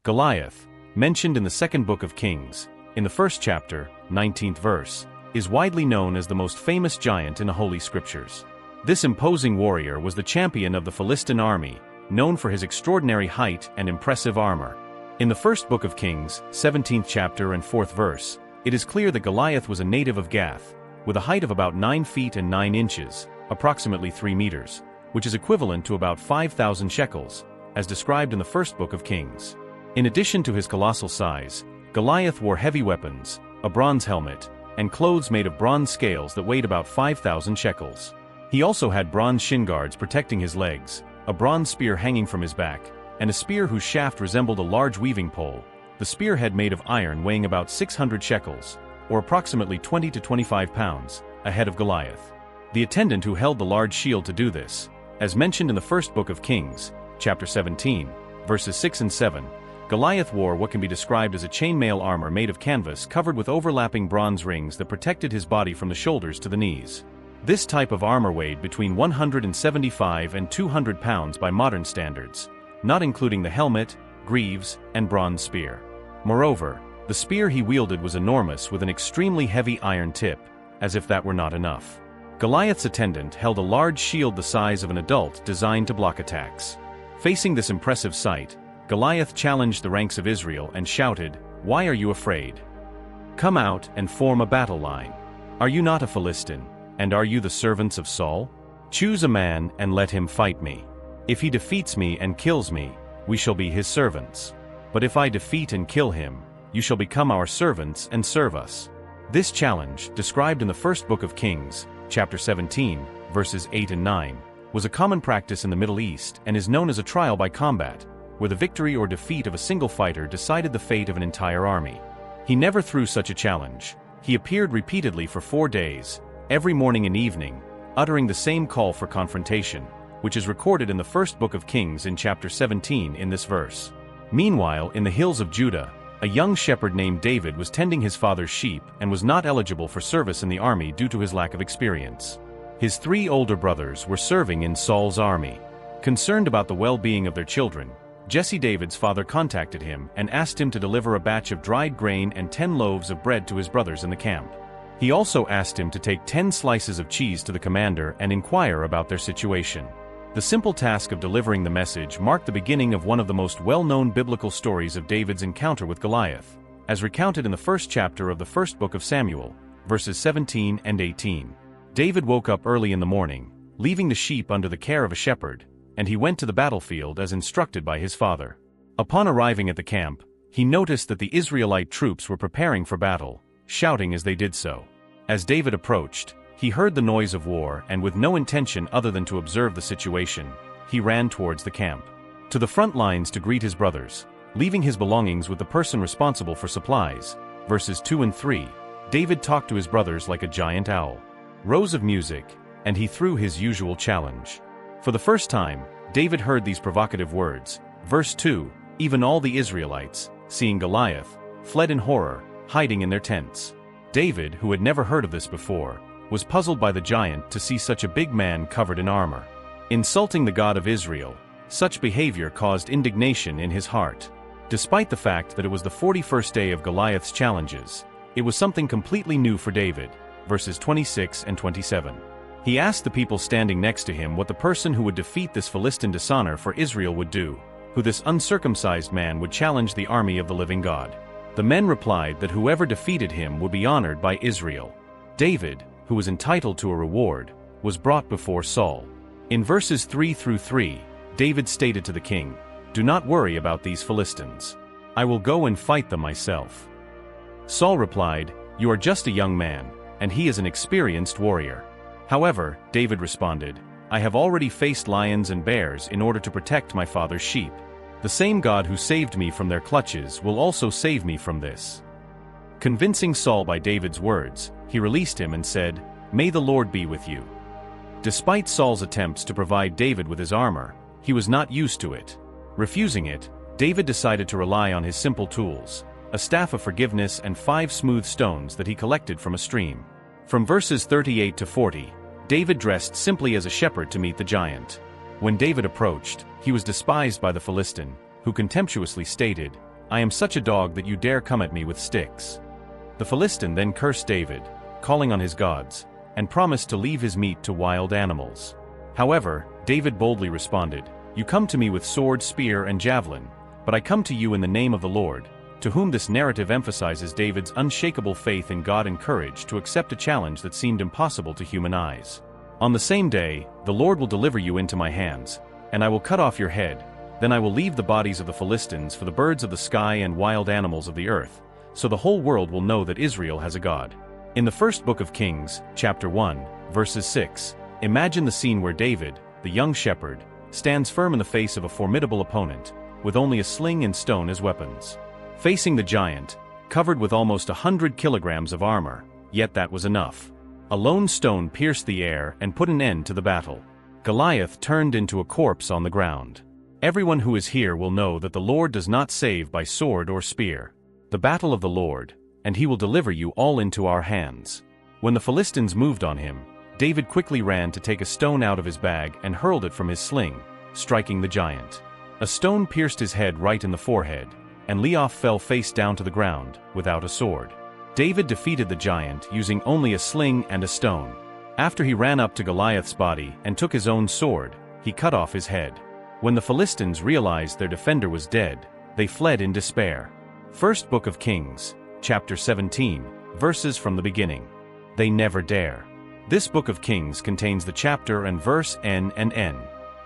Goliath, mentioned in the second book of Kings, in the first chapter, 19th verse, is widely known as the most famous giant in the Holy Scriptures. This imposing warrior was the champion of the Philistine army, known for his extraordinary height and impressive armor. In the first book of Kings, 17th chapter and 4th verse, it is clear that Goliath was a native of Gath, with a height of about 9 feet and 9 inches, approximately 3 meters, which is equivalent to about 5,000 shekels, as described in the first book of Kings. In addition to his colossal size, Goliath wore heavy weapons, a bronze helmet, and clothes made of bronze scales that weighed about 5,000 shekels. He also had bronze shin guards protecting his legs, a bronze spear hanging from his back, and a spear whose shaft resembled a large weaving pole, the spearhead made of iron weighing about 600 shekels, or approximately 20 to 25 pounds, ahead of Goliath. The attendant who held the large shield to do this, as mentioned in the first book of Kings, chapter 17, verses 6 and 7, Goliath wore what can be described as a chainmail armor made of canvas covered with overlapping bronze rings that protected his body from the shoulders to the knees. This type of armor weighed between 175 and 200 pounds by modern standards, not including the helmet, greaves, and bronze spear. Moreover, the spear he wielded was enormous with an extremely heavy iron tip, as if that were not enough. Goliath's attendant held a large shield the size of an adult designed to block attacks. Facing this impressive sight, Goliath challenged the ranks of Israel and shouted, "Why are you afraid? Come out and form a battle line. Are you not a Philistine, and are you the servants of Saul? Choose a man and let him fight me. If he defeats me and kills me, we shall be his servants. But if I defeat and kill him, you shall become our servants and serve us." This challenge, described in the first book of Kings, chapter 17, verses 8 and 9, was a common practice in the Middle East and is known as a trial by combat, where the victory or defeat of a single fighter decided the fate of an entire army. He never threw such a challenge. He appeared repeatedly for 4 days, every morning and evening, uttering the same call for confrontation, which is recorded in the first book of Kings in chapter 17 in this verse. Meanwhile, in the hills of Judah, a young shepherd named David was tending his father's sheep and was not eligible for service in the army due to his lack of experience. His 3 older brothers were serving in Saul's army. Concerned about the well-being of their children, Jesse, David's father, contacted him and asked him to deliver a batch of dried grain and 10 loaves of bread to his brothers in the camp. He also asked him to take 10 slices of cheese to the commander and inquire about their situation. The simple task of delivering the message marked the beginning of one of the most well-known biblical stories of David's encounter with Goliath, as recounted in the first chapter of the first book of Samuel, verses 17 and 18. David woke up early in the morning, leaving the sheep under the care of a shepherd, and he went to the battlefield as instructed by his father. Upon arriving at the camp, he noticed that the Israelite troops were preparing for battle, shouting as they did so. As David approached, he heard the noise of war and, with no intention other than to observe the situation, he ran towards the camp. To the front lines to greet his brothers, leaving his belongings with the person responsible for supplies, verses 2 and 3, David talked to his brothers like a giant owl. Rows of music, and he threw his usual challenge. For the first time, David heard these provocative words. Verse 2, "Even all the Israelites, seeing Goliath, fled in horror, hiding in their tents." David, who had never heard of this before, was puzzled by the giant to see such a big man covered in armor. Insulting the God of Israel, such behavior caused indignation in his heart. Despite the fact that it was the 41st day of Goliath's challenges, it was something completely new for David, verses 26 and 27. He asked the people standing next to him what the person who would defeat this Philistine dishonor for Israel would do, who this uncircumcised man would challenge the army of the living God. The men replied that whoever defeated him would be honored by Israel. David, who was entitled to a reward, was brought before Saul. In verses 3 through 3, David stated to the king, "Do not worry about these Philistines. I will go and fight them myself." Saul replied, "You are just a young man, and he is an experienced warrior." However, David responded, "I have already faced lions and bears in order to protect my father's sheep. The same God who saved me from their clutches will also save me from this." Convincing Saul by David's words, he released him and said, "May the Lord be with you." Despite Saul's attempts to provide David with his armor, he was not used to it. Refusing it, David decided to rely on his simple tools, a staff of forgiveness and 5 smooth stones that he collected from a stream. From verses 38 to 40, David dressed simply as a shepherd to meet the giant. When David approached, he was despised by the Philistine, who contemptuously stated, I am such a dog that you dare come at me with sticks." The Philistine then cursed David, calling on his gods, and promised to leave his meat to wild animals. However, David boldly responded, "You come to me with sword, spear, and javelin, but I come to you in the name of the Lord," to whom this narrative emphasizes David's unshakable faith in God and courage to accept a challenge that seemed impossible to human eyes. "On the same day, the Lord will deliver you into my hands, and I will cut off your head. Then I will leave the bodies of the Philistines for the birds of the sky and wild animals of the earth, so the whole world will know that Israel has a God." In the first book of Kings, chapter 1, verses 6, imagine the scene where David, the young shepherd, stands firm in the face of a formidable opponent, with only a sling and stone as weapons. Facing the giant, covered with almost 100 kilograms of armor, yet that was enough. A lone stone pierced the air and put an end to the battle. Goliath turned into a corpse on the ground. Everyone who is here will know that the Lord does not save by sword or spear. The battle of the Lord, and he will deliver you all into our hands. When the Philistines moved on him, David quickly ran to take a stone out of his bag and hurled it from his sling, striking the giant. A stone pierced his head right in the forehead, and Leof fell face down to the ground, without a sword. David defeated the giant using only a sling and a stone. After he ran up to Goliath's body and took his own sword, he cut off his head. When the Philistines realized their defender was dead, they fled in despair. First Book of Kings, chapter 17, verses from the beginning. They never dare. This Book of Kings contains the chapter and verse N and N.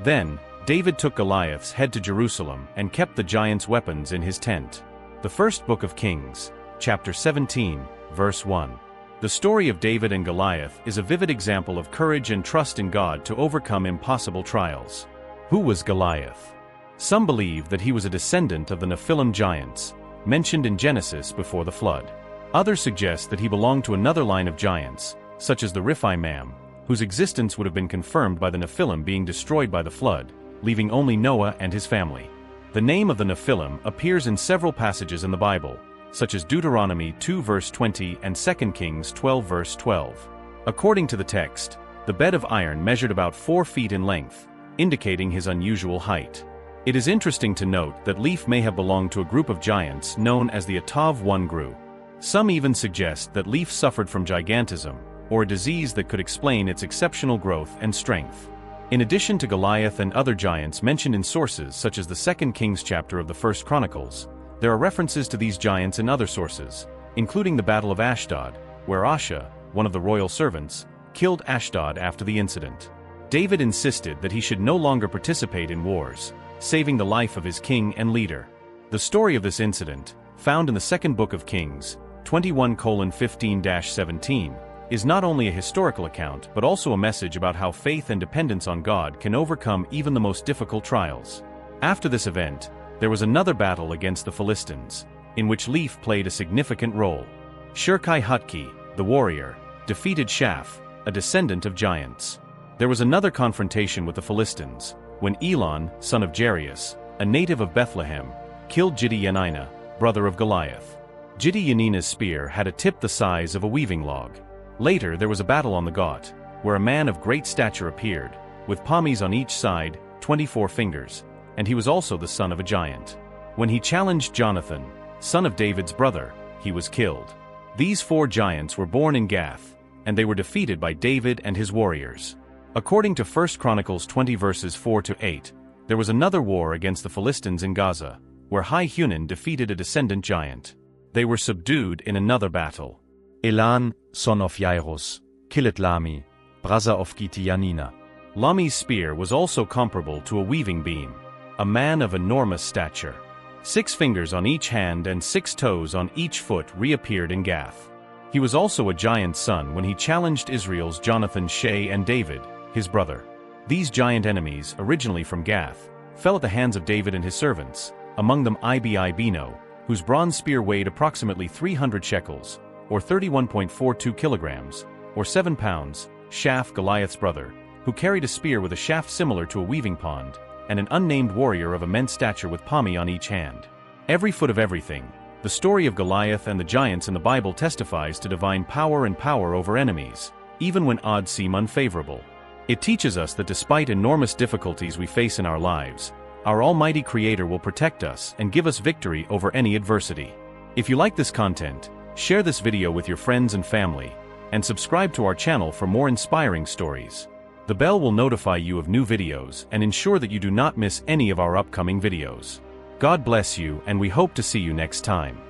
Then, David took Goliath's head to Jerusalem and kept the giant's weapons in his tent. The First Book of Kings, chapter 17, verse 1. The story of David and Goliath is a vivid example of courage and trust in God to overcome impossible trials. Who was Goliath? Some believe that he was a descendant of the Nephilim giants, mentioned in Genesis before the flood. Others suggest that he belonged to another line of giants, such as the Rephaim, whose existence would have been confirmed by the Nephilim being destroyed by the flood, leaving only Noah and his family. The name of the Nephilim appears in several passages in the Bible, such as Deuteronomy 2 verse 20 and 2 Kings 12 verse 12. According to the text, the bed of iron measured about 4 feet in length, indicating his unusual height. It is interesting to note that Leif may have belonged to a group of giants known as the Atav 1 Gru. Some even suggest that Leif suffered from gigantism, or a disease that could explain its exceptional growth and strength. In addition to Goliath and other giants mentioned in sources such as the 2 Kings chapter of the 1 Chronicles, there are references to these giants in other sources, including the Battle of Ashdod, where Asha, one of the royal servants, killed Ashdod after the incident. David insisted that he should no longer participate in wars, saving the life of his king and leader. The story of this incident, found in the Second Book of Kings, 21:15-17, is not only a historical account but also a message about how faith and dependence on God can overcome even the most difficult trials. After this event, there was another battle against the Philistines, in which Leif played a significant role. Shirkai Hutki, the warrior, defeated Shaph, a descendant of giants. There was another confrontation with the Philistines, when Elon, son of Jairus, a native of Bethlehem, killed Gideonina, brother of Goliath. Gideonina's spear had a tip the size of a weaving log. Later there was a battle on the Ghaut, where a man of great stature appeared, with palmies on each side, 24 fingers, and he was also the son of a giant. When he challenged Jonathan, son of David's brother, he was killed. These 4 giants were born in Gath, and they were defeated by David and his warriors. According to 1 Chronicles 20 verses 4-8, there was another war against the Philistines in Gaza, where Hunan defeated a descendant giant. They were subdued in another battle. Elan, son of Jairus, killed Lami, brother of Gideonina. Lami's spear was also comparable to a weaving beam. A man of enormous stature. 6 fingers on each hand and 6 toes on each foot reappeared in Gath. He was also a giant's son when he challenged Israel's Jonathan, Shea and David, his brother. These giant enemies, originally from Gath, fell at the hands of David and his servants, among them Ibino, whose bronze spear weighed approximately 300 shekels, or 31.42 kilograms, or 7 pounds, Shaph, Goliath's brother, who carried a spear with a shaft similar to a weaving pond, and an unnamed warrior of immense stature with palmy on each hand. Every foot of everything, the story of Goliath and the giants in the Bible testifies to divine power and power over enemies, even when odds seem unfavorable. It teaches us that despite enormous difficulties we face in our lives, Our Almighty Creator will protect us and give us victory over any adversity. If you like this content, share this video with your friends and family, and subscribe to our channel for more inspiring stories. The bell will notify you of new videos and ensure that you do not miss any of our upcoming videos. God bless you, and we hope to see you next time.